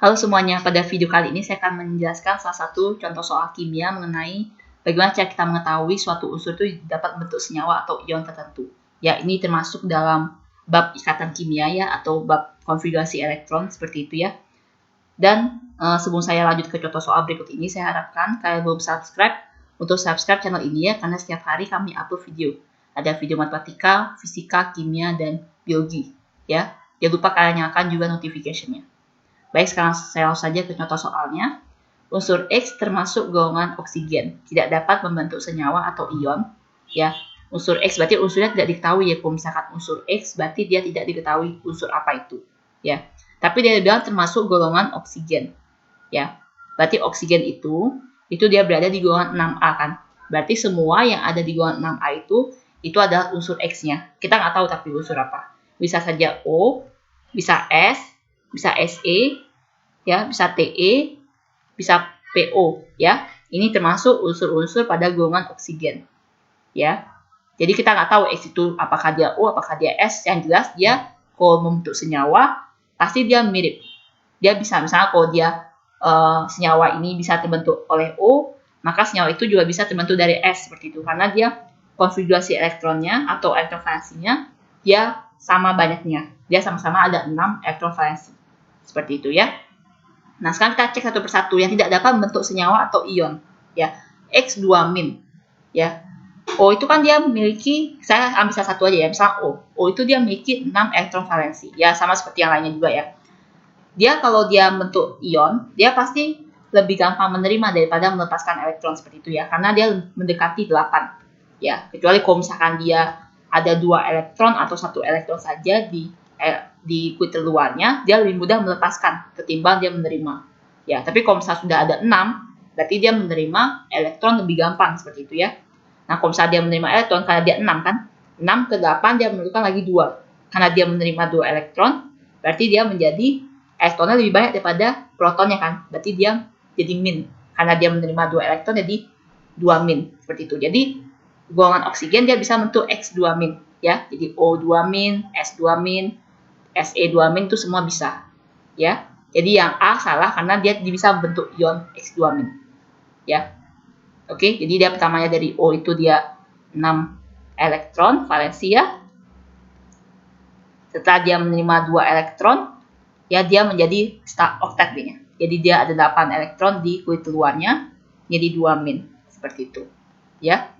Halo semuanya, pada video kali ini saya akan menjelaskan salah satu contoh soal kimia mengenai bagaimana cara kita mengetahui suatu unsur itu dapat membentuk senyawa atau ion tertentu. Ya, ini termasuk dalam bab ikatan kimia ya, atau bab konfigurasi elektron seperti itu ya. Dan sebelum saya lanjut ke contoh soal berikut ini, saya harapkan kalian belum subscribe untuk subscribe channel ini ya, karena setiap hari kami upload video. Ada video matematika, fisika, kimia, dan biologi ya. Jangan lupa kalian nyalakan juga notification-nya. Baik, sekarang saya langsung saja ke contoh soalnya. Unsur X termasuk golongan oksigen, tidak dapat membentuk senyawa atau ion. Ya, unsur X berarti unsurnya tidak diketahui ya. Kalau misalkan unsur X berarti dia tidak diketahui unsur apa itu. Ya, tapi dia bilang termasuk golongan oksigen. Ya, berarti oksigen itu dia berada di golongan 6A kan. Berarti semua yang ada di golongan 6A itu adalah unsur X-nya. Kita nggak tahu tapi unsur apa. Bisa saja O, bisa S, bisa Se, ya, bisa Te, bisa Po, ya. Ini termasuk unsur-unsur pada golongan oksigen, ya. Jadi kita nggak tahu X itu apakah dia O, apakah dia S. Yang jelas dia kalau membentuk senyawa pasti dia mirip. Dia bisa misalnya kalau dia senyawa ini bisa terbentuk oleh O, maka senyawa itu juga bisa terbentuk dari S seperti itu, karena dia konfigurasi elektronnya atau elektron valensinya dia sama banyaknya. Dia sama-sama ada 6 elektron valensi. Seperti itu ya. Nah, sekarang kita cek satu persatu yang tidak dapat membentuk senyawa atau ion. Ya, X2-. Ya. O itu kan dia memiliki, saya ambil salah satu aja ya, misalnya O. O itu dia memiliki 6 elektron valensi. Ya, sama seperti yang lainnya juga ya. Dia kalau dia membentuk ion, dia pasti lebih gampang menerima daripada melepaskan elektron seperti itu ya, karena dia mendekati 8. Ya, kecuali kalau misalkan dia ada 2 elektron atau 1 elektron saja di kuil luarnya, dia lebih mudah melepaskan ketimbang dia menerima. Ya, tapi kalau misalnya sudah ada 6, berarti dia menerima elektron lebih gampang seperti itu ya. Nah, kalau misalnya dia menerima elektron karena dia 6 kan, 6 ke 8 dia memerlukan lagi 2. Karena dia menerima 2 elektron, berarti dia menjadi elektronnya lebih banyak daripada protonnya kan. Berarti dia jadi min. Karena dia menerima 2 elektron jadi 2 min seperti itu. Jadi golongan oksigen dia bisa bentuk X2- ya. Jadi O2-, S2-, Se2- itu semua bisa. Ya. Jadi yang A salah karena dia bisa bentuk ion X2-. Ya. Oke, jadi dia pertamanya dari O itu dia 6 elektron valensi ya. Setelah dia menerima 2 elektron, ya dia menjadi oktet nya. Jadi dia ada 8 elektron di kulit luarnya, jadi 2-. Seperti itu. Ya.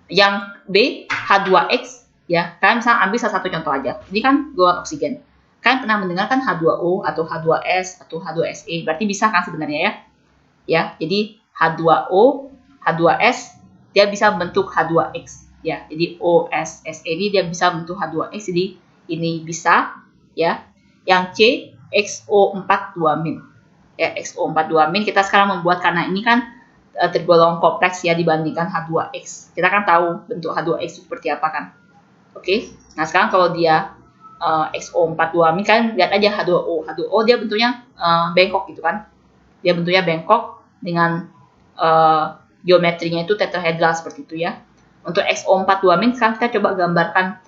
Yang B, H2X, ya. Kalian misalnya ambil salah satu contoh aja. Ini kan golongan oksigen. Kalian pernah mendengar kan H2O atau H2S atau H2Se. Berarti bisa kan sebenarnya ya. Ya, jadi H2O, H2S, dia bisa bentuk H2X. Ya, jadi OSSE ini dia bisa bentuk H2X. Jadi ini bisa, ya. Yang C, XO42-. Ya, XO42- kita sekarang membuat karena ini kan tergolong kompleks ya dibandingkan H2X. Kita kan tahu bentuk H2X seperti apa kan. Oke. Nah, sekarang kalau dia XO42 kan lihat aja H2O. H2O dia bentuknya bengkok gitu kan. Dia bentuknya bengkok dengan geometrinya itu tetrahedral seperti itu ya. Untuk XO42 sekarang kita coba gambarkan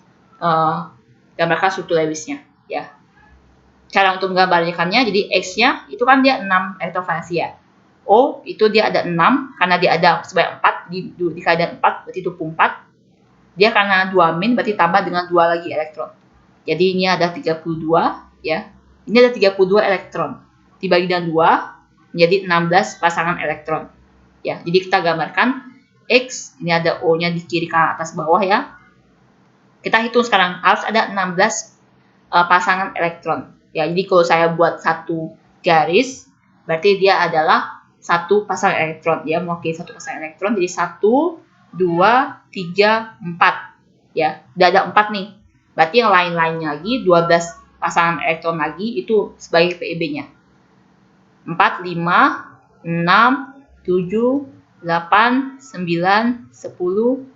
struktur Lewisnya ya. Cara untuk menggambarkannya, jadi X-nya itu kan dia 6 elektron valensi ya. O itu dia ada 6 karena dia ada sebanyak 4 di keadaan 4 berarti 24. Dia karena 2- berarti tambah dengan 2 lagi elektron. Jadi ini ada 32 ya. Ini ada 32 elektron. Dibagi dengan 2 menjadi 16 pasangan elektron. Ya, jadi kita gambarkan X, ini ada O-nya di kiri kanan atas bawah ya. Kita hitung sekarang harus ada 16 pasangan elektron. Ya, jadi kalau saya buat satu garis berarti dia adalah satu pasang elektron ya, mewakili satu pasang elektron. Jadi 1, 2, 3, 4 ya, udah ada 4 nih. Berarti yang lain-lainnya lagi 12 pasangan elektron lagi itu sebagai PEB-nya 4, 5, 6, 7, 8, 9, 10, 11,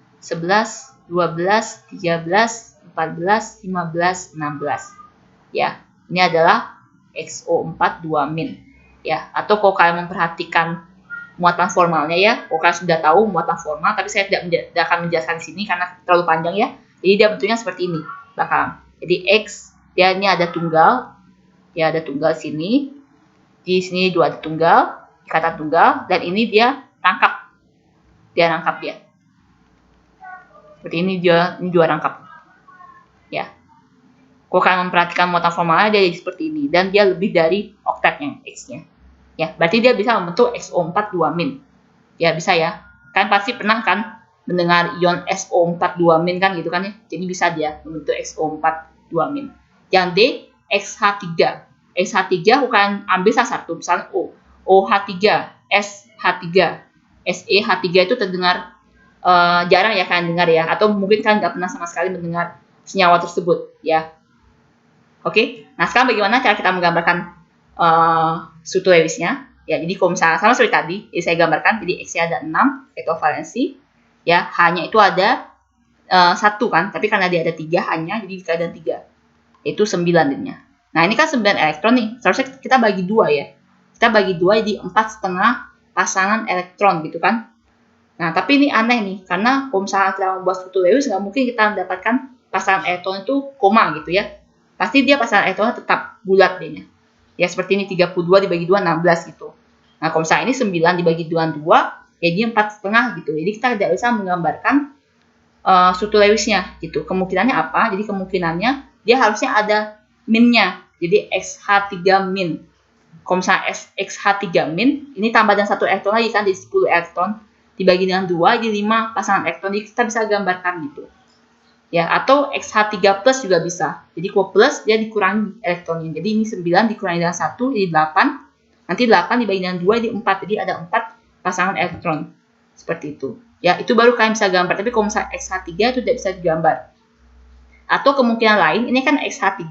12, 13, 14, 15, 16 ya. Ini adalah XO42-. Ya, atau kalau kalian memperhatikan muatan formalnya ya, kalau kalian sudah tahu muatan formal, tapi saya tidak akan menjelaskan di sini karena terlalu panjang ya. Jadi dia bentuknya seperti ini belakang. Jadi X dia ini ada tunggal, ya ada tunggal sini. Di sini dua tunggal, ikatan tunggal, dan ini dia rangkap. Dia rangkap dia. Seperti ini dua rangkap. Ya. Kalau kalian memperhatikan muatan formalnya dia jadi seperti ini, dan dia lebih dari oktet yang X-nya. Ya, berarti dia bisa membentuk XO4 2-min. Ya, bisa ya. Kalian pasti pernah kan mendengar ion SO4 2-min kan gitu kan ya. Jadi bisa dia membentuk XO4 2-min. Yang D, XH3. XH3 bukan ambil salah satu, misalnya O. OH3, SH3, SeH3 itu terdengar jarang ya kalian dengar ya. Atau mungkin kalian nggak pernah sama sekali mendengar senyawa tersebut ya. Oke, nah sekarang bagaimana cara kita menggambarkan struktur Lewisnya? Ya, jadi kalau misalnya sama seperti tadi, jadi saya gambarkan, jadi X-nya ada 6, vektor valensi, ya, H-nya itu ada 1 kan, tapi karena dia ada 3 H-nya, jadi keadaan 3, yaitu 9 jadinya. Nah, ini kan 9 elektron nih, seharusnya kita bagi 2 ya. Kita bagi 2 jadi 4,5 pasangan elektron gitu kan. Nah, tapi ini aneh nih, karena kalau misalnya kita membuat struktur Lewis, nggak mungkin kita mendapatkan pasangan elektron itu koma gitu ya. Pasti dia pasangan elektronnya tetap bulat dehnya. Ya, seperti ini 32 dibagi 2, 16 gitu. Nah, kalau misalnya ini 9 dibagi 2, ya dia 4,5 gitu. Jadi kita tidak bisa menggambarkan struktur Lewisnya gitu. Kemungkinannya apa? Jadi kemungkinannya dia harusnya ada minnya. Jadi XH3 min. Kalau misalnya XH3 min, ini tambah dengan 1 elektron lagi kan, jadi 10 elektron. Dibagi dengan 2, jadi 5 pasangan elektron. Jadi kita bisa gambarkan gitu. Ya, atau XH3 plus juga bisa. Jadi kalau plus, dia dikurangi elektronnya. Jadi ini 9 dikurangi dengan 1, jadi 8. Nanti 8 dibagi dengan 2, jadi 4. Jadi ada 4 pasangan elektron. Seperti itu. Ya, itu baru kalian bisa gambar. Tapi kalau misalnya XH3 itu tidak bisa digambar. Atau kemungkinan lain, ini kan XH3.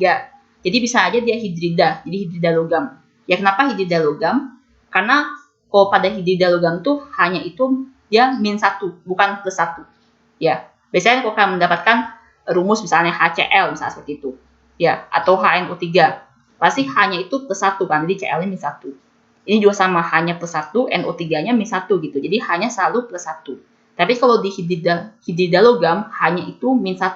Jadi bisa aja dia hidrida. Jadi hidrida logam. Ya, kenapa hidrida logam? Karena kalau pada hidrida logam tuh hanya itu dia min 1, bukan plus 1. Ya, biasanya kalau kalian mendapatkan rumus misalnya HCl, misalnya seperti itu. Ya, atau HNO3. Pasti hanya itu plus 1 kan, jadi Cl-nya min 1. Ini juga sama, hanya plus 1, NO3-nya min 1 gitu. Jadi hanya selalu plus 1. Tapi kalau di hidrida logam, hanya itu min 1.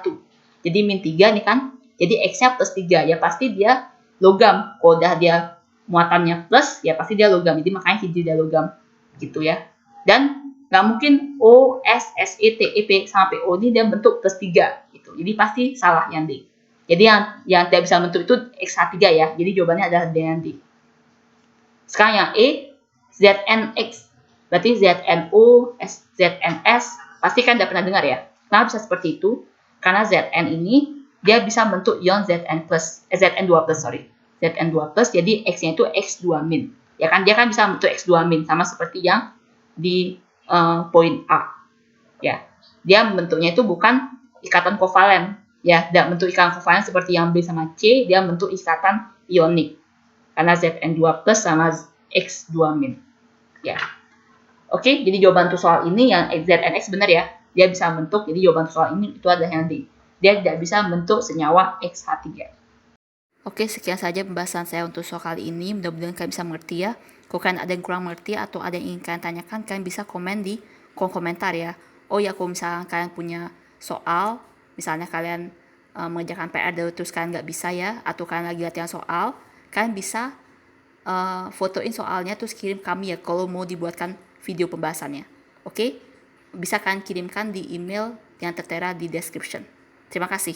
Jadi min 3 nih kan, jadi X-nya plus 3. Ya pasti dia logam. Kalau udah dia muatannya plus, ya pasti dia logam. Jadi makanya hidrida logam gitu ya. Dan nggak mungkin O, S, S, E, T, E, P sama PO ini dia bentuk plus 3 gitu. Jadi pasti salah yang D. Jadi yang tidak bisa bentuk itu XH3 ya. Jadi jawabannya adalah D yang D. Sekarang yang E, ZNX. Berarti ZNO, ZNS. Pasti kan udah pernah dengar ya. Kenapa bisa seperti itu? Karena Zn ini dia bisa bentuk ion Zn2+, sorry. Zn2+, jadi X-nya itu X2-. Ya kan, dia kan bisa bentuk X2-, sama seperti yang di poin A. Ya, dia bentuknya itu bukan ikatan kovalen. Ya, tidak bentuk ikatan kovalen seperti yang B sama C, dia bentuk ikatan ionik. Karena Zn2+ sama X2-. Ya. Oke, jadi jawaban untuk soal ini yang ZNX benar ya. Dia bisa bentuk, jadi jawaban untuk soal ini itu adalah yang D. Dia tidak bisa bentuk senyawa XH3. Oke, sekian saja pembahasan saya untuk soal kali ini. Mudah-mudahan kalian bisa mengerti ya. Kalau kalian ada yang kurang mengerti atau ada yang ingin kalian tanyakan, kalian bisa komen di kolom komentar ya. Oh ya, kalau misalnya kalian punya soal, misalnya kalian mengerjakan PR terus kalian nggak bisa ya, atau kalian lagi latihan soal, kalian bisa fotoin soalnya terus kirim kami ya kalau mau dibuatkan video pembahasannya. Oke? Bisa kalian kirimkan di email yang tertera di description. Terima kasih.